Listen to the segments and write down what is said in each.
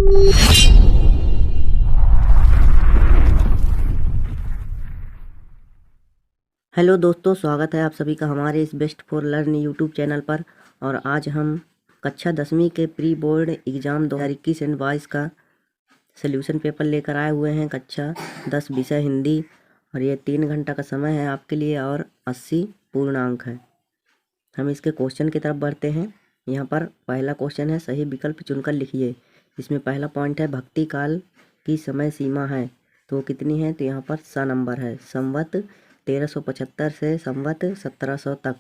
Hello दोस्तों, स्वागत है आप सभी का हमारे इस best for learn YouTube channel पर। और आज हम कक्षा 10वीं के प्री बोर्ड एग्ज़ाम 2021 एंड 22 का सॉल्यूशन पेपर लेकर आए हुए हैं। कक्षा 10 विषय हिंदी, और ये 3 घंटा का समय है आपके लिए और 80 पूर्णांक है। हम इसके क्वेश्चन की तरफ बढ़ते हैं। यहाँ पर पहला क्वेश्चन है, सही विकल्प चुनकर लिखिए। इसमें पहला पॉइंट है, भक्ति काल की समय सीमा है तो वो कितनी है? तो यहाँ पर सा नंबर है, संवत 1375 से संवत 1700 तक।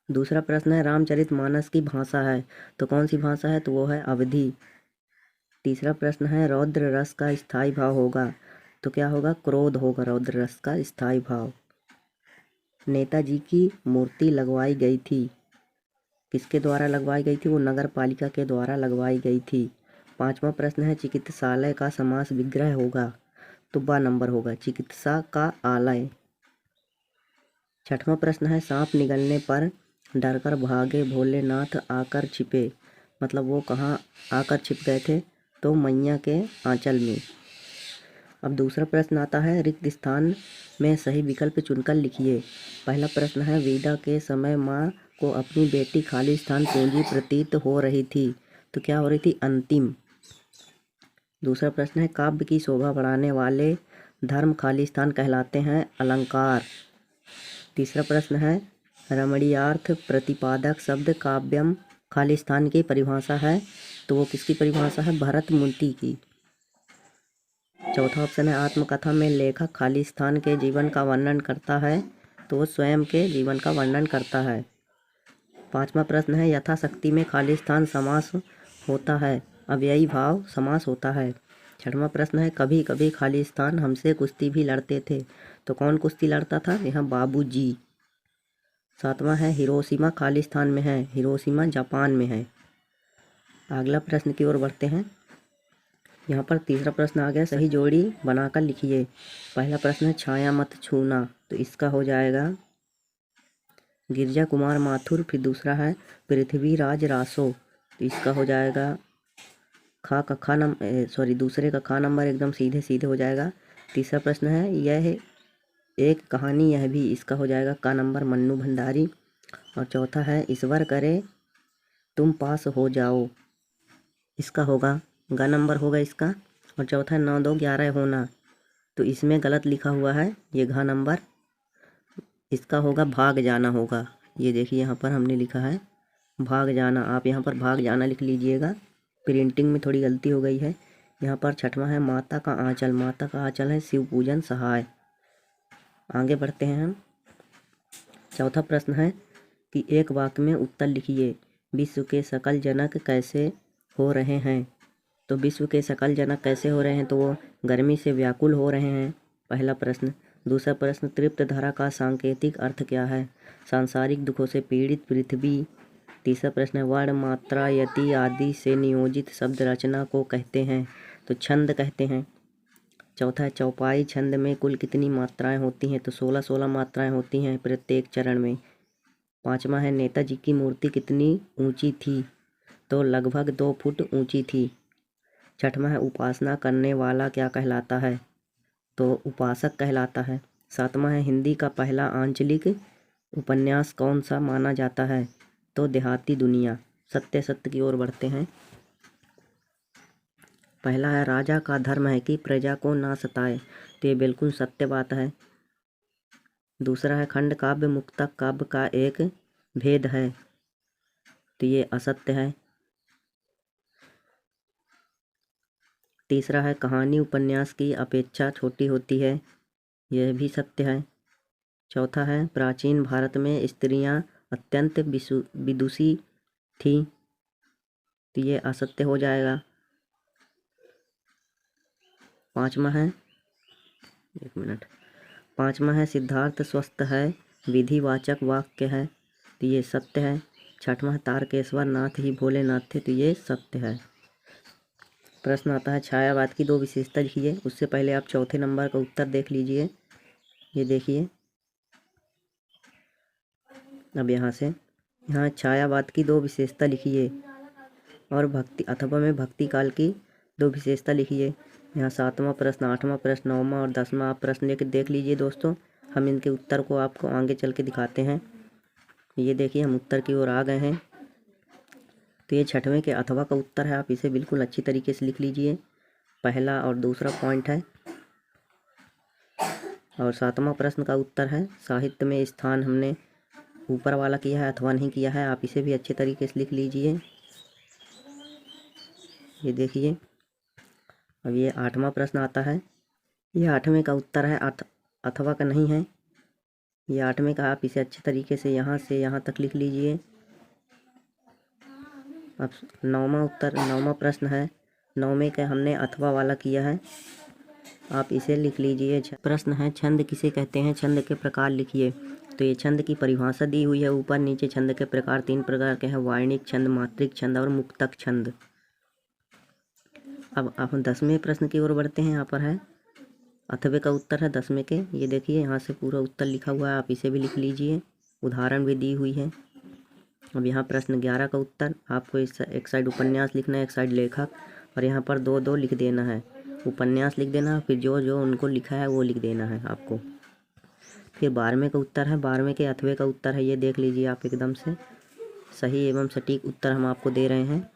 दूसरा प्रश्न है, रामचरितमानस की भाषा है तो कौन सी भाषा है? तो वो है अवधी। तीसरा प्रश्न है, रौद्र रस का स्थायी भाव होगा तो क्या होगा? क्रोध होगा रौद्र रस का स्थायी भाव। नेताजी की मूर्ति लगवाई गई थी, किसके द्वारा लगवाई गई थी? वो नगर पालिका के द्वारा लगवाई गई थी। पांचवा प्रश्न है, चिकित्सालय का समास विग्रह होगा तो बा नंबर होगा, चिकित्सा का आलय। छठवां प्रश्न है, सांप निगलने पर डरकर भागे भोलेनाथ आकर छिपे, मतलब वो कहाँ आकर छिप गए थे? तो मैया के आंचल में। अब दूसरा प्रश्न आता है, रिक्त स्थान में सही विकल्प चुनकर लिखिए। पहला प्रश्न है, वेदा के समय माँ को अपनी बेटी खाली स्थान पूंजी प्रतीत हो रही थी तो क्या हो रही थी? अंतिम। दूसरा प्रश्न है, काव्य की शोभा बढ़ाने वाले धर्म खाली स्थान कहलाते हैं अलंकार। तीसरा प्रश्न है, रमणीयार्थ प्रतिपादक शब्द काव्यम खाली स्थान की परिभाषा है तो वो किसकी परिभाषा है? भरत मुनि की। चौथा ऑप्शन है, आत्मकथा में लेखक खाली स्थान के जीवन का वर्णन करता है तो वो स्वयं के जीवन का वर्णन करता है। पांचवा प्रश्न है, यथाशक्ति में खाली स्थान समास होता है, अव्ययी भाव समास होता है। छठवां प्रश्न है, कभी कभी खाली स्थान हमसे कुश्ती भी लड़ते थे तो कौन कुश्ती लड़ता था? यहाँ बाबूजी। सातवां है, हिरोशिमा खाली स्थान में है, हिरोशिमा जापान में है। अगला प्रश्न की ओर बढ़ते हैं। यहाँ पर तीसरा प्रश्न आ गया, सही जोड़ी बनाकर लिखिए। पहला प्रश्न है, छाया मत छूना तो इसका हो जाएगा गिरजा कुमार माथुर। फिर दूसरा है, पृथ्वीराज रासो तो इसका हो जाएगा दूसरे का खा नंबर एकदम सीधे सीधे हो जाएगा। तीसरा प्रश्न है, यह एक कहानी यह भी, इसका हो जाएगा का नंबर मन्नू भंडारी। और चौथा है, ईश्वर करे तुम पास हो जाओ, इसका होगा गा नंबर होगा इसका। और चौथा है, 9 2 11 होना तो इसमें गलत लिखा हुआ है, ये घा नंबर, इसका होगा भाग जाना होगा। ये देखिए यहाँ पर हमने लिखा है भाग जाना, आप यहाँ पर भाग जाना लिख लीजिएगा, प्रिंटिंग में थोड़ी गलती हो गई है। यहाँ पर छठवां है, माता का आंचल, माता का आंचल है शिव पूजन सहाय। आगे बढ़ते हैं हम। चौथा प्रश्न है कि एक वाक्य में उत्तर लिखिए, विश्व के सकल जनक कैसे हो रहे हैं? तो विश्व के सकल जनक कैसे हो रहे हैं? तो वो गर्मी से व्याकुल हो रहे हैं, पहला प्रश्न। दूसरा प्रश्न, तृप्त धारा का सांकेतिक अर्थ क्या है? सांसारिक दुखों से पीड़ित पृथ्वी। तीसरा प्रश्न है, वर्ण मात्रा यति आदि से नियोजित शब्द रचना को कहते हैं? तो छंद कहते हैं। चौथा है, चौपाई छंद में कुल कितनी मात्राएं होती हैं? तो 16 मात्राएं होती हैं प्रत्येक चरण में। पांचवा है, नेताजी की मूर्ति कितनी ऊंची थी? तो लगभग 2 फुट ऊंची थी। छठवां है, उपासना करने वाला क्या कहलाता है? तो उपासक कहलाता है। सातवां है, हिंदी का पहला आंचलिक उपन्यास कौन सा माना जाता है? तो देहाती दुनिया। सत्य सत्य की ओर बढ़ते हैं। पहला है, राजा का धर्म है कि प्रजा को ना सताए, तो ये बिल्कुल सत्य बात है। दूसरा है, खंड काव्य मुक्तक काव्य का एक भेद है, तो ये असत्य है। तीसरा है, कहानी उपन्यास की अपेक्षा छोटी होती है, यह भी सत्य है। चौथा है, प्राचीन भारत में स्त्रियां अत्यंत विदुषी थी, तो ये असत्य हो जाएगा। पांचवा है, सिद्धार्थ स्वस्थ है विधिवाचक वाक्य है, तो ये सत्य है। छठवां है, तारकेश्वर नाथ ही भोलेनाथ थे, तो ये सत्य है। प्रश्न आता है, छायावाद की 2 विशेषता लिखिए। उससे पहले आप चौथे नंबर का उत्तर देख लीजिए। ये देखिए, अब यहाँ छायावाद की 2 विशेषता लिखिए। और भक्ति अथवा में भक्ति काल की दो विशेषता लिखिए। यहाँ 7वां प्रश्न, 8वां प्रश्न, 9वां और 10वां आप प्रश्न लेकर देख लीजिए दोस्तों। हम इनके उत्तर को आपको आगे चल के दिखाते हैं। ये देखिए हम उत्तर की ओर आ गए हैं। तो ये 6वें के अथवा का उत्तर है, आप इसे बिल्कुल अच्छी तरीके से लिख लीजिए। पहला और दूसरा पॉइंट है। और 7वां प्रश्न का उत्तर है, साहित्य में स्थान हमने ऊपर वाला किया है अथवा नहीं किया है, आप इसे भी अच्छे तरीके से लिख लीजिए। ये देखिए अब ये 8वां प्रश्न आता है। ये 8वें का उत्तर है, अथवा का नहीं है। ये 8वें का आप इसे अच्छे तरीके से यहाँ तक लिख लीजिए। अब 9वां प्रश्न है। 9वें का हमने अथवा वाला किया है, आप इसे लिख लीजिए। प्रश्न है, छंद किसे कहते हैं, छंद के प्रकार लिखिए। तो ये छंद की परिभाषा दी हुई है ऊपर नीचे। छंद के प्रकार 3 प्रकार के हैं, वार्णिक छंद, मात्रिक छंद और मुक्तक छंद। अब हम 10वें प्रश्न की ओर बढ़ते हैं। यहाँ पर है अथवे का उत्तर है 10वें के। ये देखिए यहाँ से पूरा उत्तर लिखा हुआ है, आप इसे भी लिख लीजिए, उदाहरण भी दी हुई है। अब यहाँ प्रश्न 11 का उत्तर, आपको एक साइड उपन्यास लिखना है, एक साइड लेखक, और यहाँ पर 2-2 लिख देना है। उपन्यास लिख देना, फिर जो जो उनको लिखा है वो लिख देना है आपको। फिर 12वें का उत्तर है, 12वें के अथवे का उत्तर है, ये देख लीजिए आप एकदम से सही एवं सटीक उत्तर हम आपको दे रहे हैं।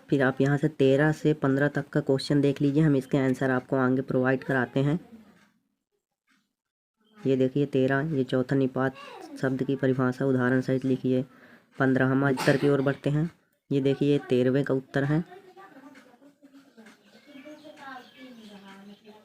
फिर आप यहाँ से 13 से 15 तक का क्वेश्चन देख लीजिए, हम इसके आंसर आपको आगे प्रोवाइड कराते हैं। ये देखिए 13, ये चौथा निपात शब्द की परिभाषा उदाहरण सहित लिखिए। 15वां उत्तर की ओर बढ़ते हैं। ये देखिए 13वें का उत्तर है,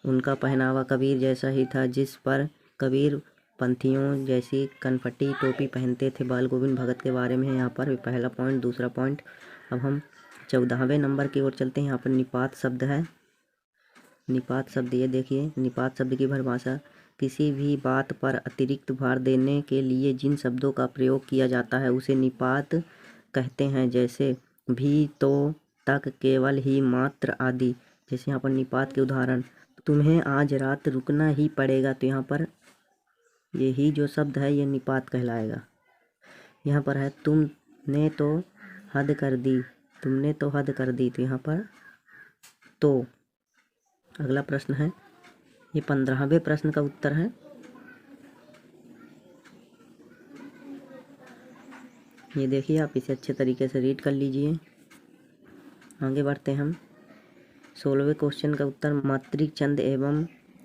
उनका पहनावा कबीर जैसा ही था, जिस पर कबीर पंथियों जैसी कनफटी टोपी पहनते थे। बाल गोविंद भगत के बारे में है यहाँ पर पहला पॉइंट। दूसरा पॉइंट, अब हम 14वें नंबर की ओर चलते हैं। यहाँ पर निपात शब्द है। निपात शब्द, ये देखिए निपात शब्द की परिभाषा, किसी भी बात पर अतिरिक्त भार देने के लिए जिन शब्दों का प्रयोग किया जाता है उसे निपात कहते हैं। जैसे भी, तो, तक, केवल, ही, मात्र आदि। जैसे यहाँ पर निपात के उदाहरण, तुम्हें आज रात रुकना ही पड़ेगा। तो यहाँ पर यही जो शब्द है ये निपात कहलाएगा। यहाँ पर है तुमने तो हद कर दी, तुमने तो हद कर दी। तो यहाँ पर तो। अगला प्रश्न है, ये 15वें प्रश्न का उत्तर है। ये देखिए आप इसे अच्छे तरीके से रीड कर लीजिए। आगे बढ़ते हैं हम। 16वें क्वेश्चन का उत्तर, मात्रिक छंद एवं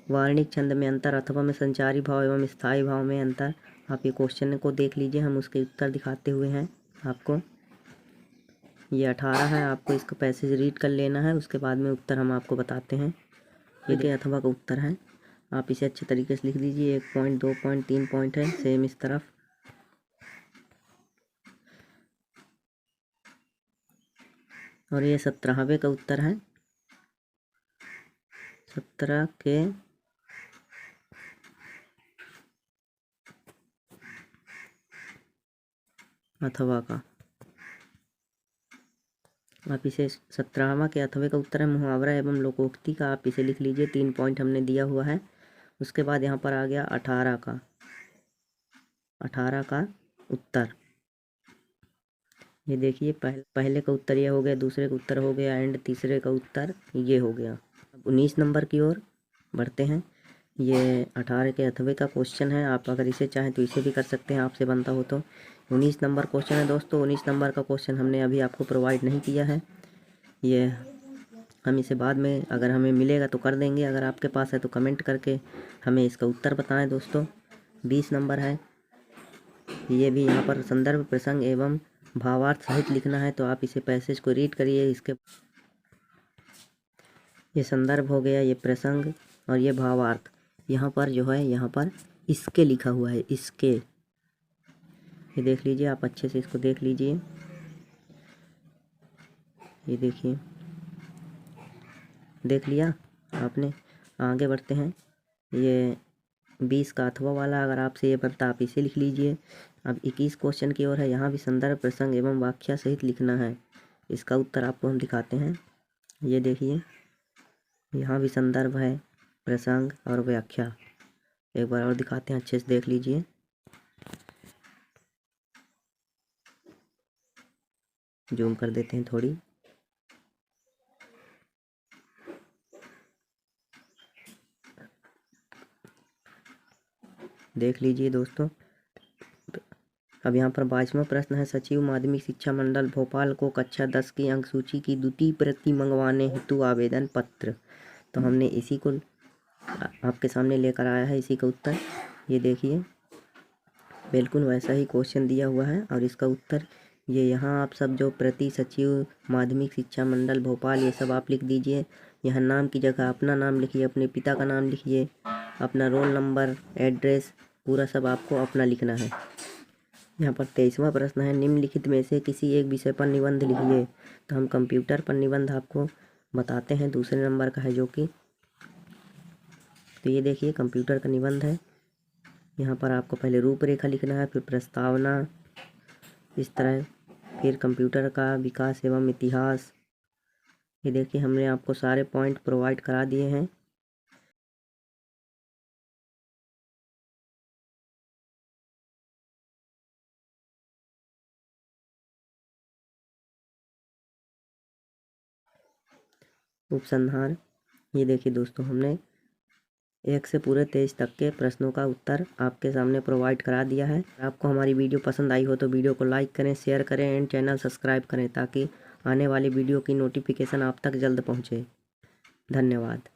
वार्णिक छंद में अंतर, अथवा में संचारी भाव एवं स्थायी भाव में अंतर। आप ये क्वेश्चन को देख लीजिए, हम उसके उत्तर दिखाते हुए हैं आपको। ये 18 है, आपको इसका पैसेज रीड कर लेना है, उसके बाद में उत्तर हम आपको बताते हैं। ये अथवा का उत्तर है, आप इसे अच्छे तरीके से लिख दीजिए। 1 पॉइंट, 2 पॉइंट, 3 पॉइंट है सेम इस तरफ। और ये 17वें का उत्तर है, 17 के अथवा का। आप इसे 17वां के अथवे का उत्तर है मुहावरा एवं लोकोक्ति का, आप इसे लिख लीजिए। 3 पॉइंट हमने दिया हुआ है। उसके बाद यहाँ पर आ गया 18 का, 18 का उत्तर। ये देखिए पहले का उत्तर ये हो गया, दूसरे का उत्तर हो गया, एंड तीसरे का उत्तर ये हो गया। अब 19 नंबर की ओर बढ़ते हैं। ये 18 के अथवे का क्वेश्चन है, आप अगर इसे चाहें तो इसे भी कर सकते हैं, आपसे बनता हो तो। 19 नंबर क्वेश्चन है दोस्तों। 19 नंबर का क्वेश्चन हमने अभी आपको प्रोवाइड नहीं किया है, ये हम इसे बाद में अगर हमें मिलेगा तो कर देंगे। अगर आपके पास है तो कमेंट करके हमें इसका उत्तर बताएं दोस्तों। 20 नंबर है, ये भी यहाँ पर संदर्भ, प्रसंग एवं भावार्थ सहित लिखना है। तो आप इसे पैसेज को रीड करिए। इसके ये संदर्भ हो गया, ये प्रसंग और ये भावार्थ। यहाँ पर जो है, यहाँ पर इसके लिखा हुआ है, इसके। ये देख लीजिए, आप अच्छे से इसको देख लीजिए। ये देखिए, देख लिया आपने। आगे बढ़ते हैं। ये 20 का अथवा वाला अगर आपसे ये बनता आप इसे लिख लीजिए। अब 21 क्वेश्चन की ओर है, यहाँ भी संदर्भ, प्रसंग एवं व्याख्या सहित लिखना है। इसका उत्तर आपको हम दिखाते हैं। ये देखिए, यहाँ भी संदर्भ है, प्रसंग और व्याख्या। एक बार और दिखाते हैं, अच्छे से देख लीजिए। जूम कर देते हैं थोड़ी। देख लीजिए दोस्तों, अब यहाँ पर 22वां प्रश्न है, सचिव माध्यमिक शिक्षा मंडल भोपाल को कक्षा 10 की अंक सूची की द्वितीय प्रति मंगवाने हेतु आवेदन पत्र। तो हमने इसी को आपके सामने लेकर आया है, इसी का उत्तर। ये देखिए बिल्कुल वैसा ही क्वेश्चन दिया हुआ है और इसका उत्तर ये यहाँ आप सब जो प्रति सचिव माध्यमिक शिक्षा मंडल भोपाल ये सब आप लिख दीजिए। यहाँ नाम की जगह अपना नाम लिखिए, अपने पिता का नाम लिखिए, अपना रोल नंबर, एड्रेस, पूरा सब आपको अपना लिखना है। यहाँ पर 23वां प्रश्न है, निम्नलिखित में से किसी एक विषय पर निबंध लिखिए। तो हम कंप्यूटर पर निबंध आपको बताते हैं, दूसरे नंबर का है जो कि, तो ये देखिए कंप्यूटर का निबंध है। यहाँ पर आपको पहले रूपरेखा लिखना है, फिर प्रस्तावना, इस तरह, फिर कंप्यूटर का विकास एवं इतिहास। ये देखिए हमने आपको सारे पॉइंट प्रोवाइड करा दिए हैं। उपसंहार, ये देखिए दोस्तों हमने 1 से पूरे 23 तक के प्रश्नों का उत्तर आपके सामने प्रोवाइड करा दिया है। आपको हमारी वीडियो पसंद आई हो तो वीडियो को लाइक करें, शेयर करें एंड चैनल सब्सक्राइब करें ताकि आने वाली वीडियो की नोटिफिकेशन आप तक जल्द पहुँचे। धन्यवाद।